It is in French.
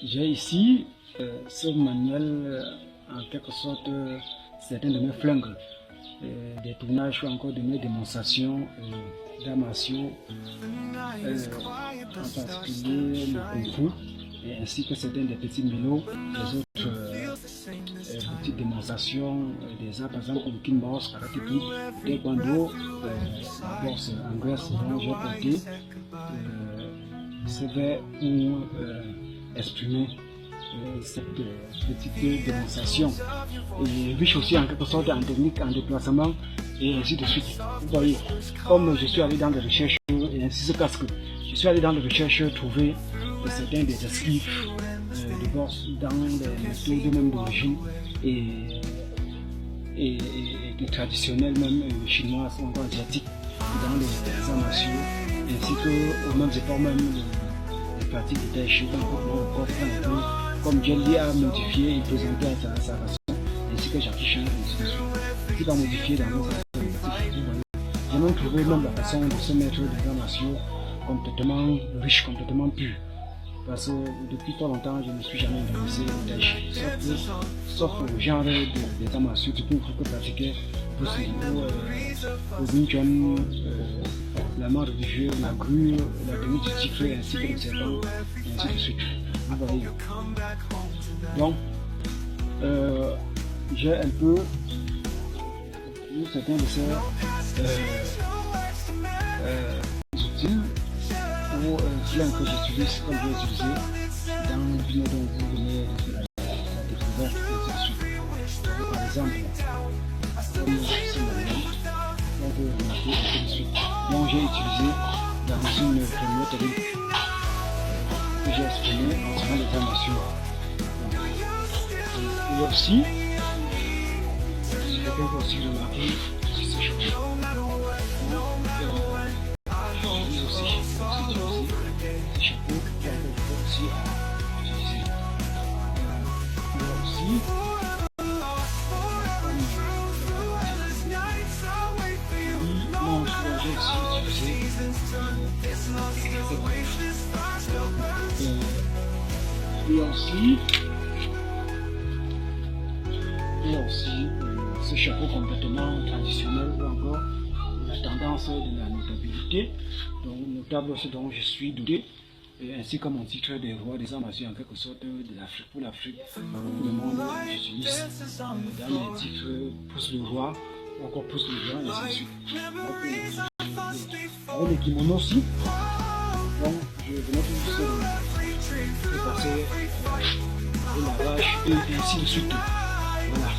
J'ai ici ce manuel, en quelque sorte, certains de mes flingues, des tournages ou encore de mes démonstrations d'arts martiaux, en particulier le kung fu, et ainsi que certains des petits mélos, les autres petites démonstrations des arts, par exemple le kickbox, karaté kid, taekwondo, la boxe anglaise dont j'ai porté. C'est pour exprimer cette petite démonstration, et riche aussi en quelque sorte en technique, en déplacement et ainsi de suite. Vous voyez, comme je suis allé dans les recherches, et ainsi se passe que je suis allé dans les recherches trouver certains des esquives de boxe dans les méthodes même d'origine et de traditionnelles même chinoises ou encore asiatiques dans les arts martiaux, ainsi que aux mêmes efforts même les pratiques de tai chi, comme Jet Li a modifié et présenté à sa façon, ainsi que Jackie Chan, ainsi de suite, qui va modifier dans nos j'ai même trouvé même la façon de se mettre des arts martiaux complètement riche, complètement pur. Parce que depuis trop longtemps, je ne me suis jamais intéressé au tai chi, sauf au genre des arts martiaux du coup que pratiquer Bruce Lee, le Wing Chun, la mort du jeu, la grue, la technique du tigre, ainsi que le serpent, et ainsi de suite. Vous voyez. Donc, j'ai un peu certains de ces outils ou flingues que j'utilise, comme je l'ai utilisé dans le vidéo dont vous venez de la découverte, et ainsi de suite. Par exemple, comme ce manuel, donc vous remarquez ainsi de suite. Donc j'ai utilisé dans une première technique que j'ai exprimée en faisant des formations. Et aussi, je peux aussi remarquer si c'est chaud. J'utilise aussi ces chapeaux que je peux aussi utiliser. Et aussi, j'ai aussi utilisé et aussi ce chapeau complètement traditionnel ou encore la tendance de la notabilité, donc notable ce dont je suis douté, ainsi que mon titre des rois des arts martiaux en quelque sorte de l'Afrique pour l'Afrique, pour le monde j'utilise dans mes titres pousse le roi ou encore pousse le roi et ainsi de suite. Avec les kimonos aussi, donc je venais tout juste de passer le lavage et ainsi de suite. Voilà.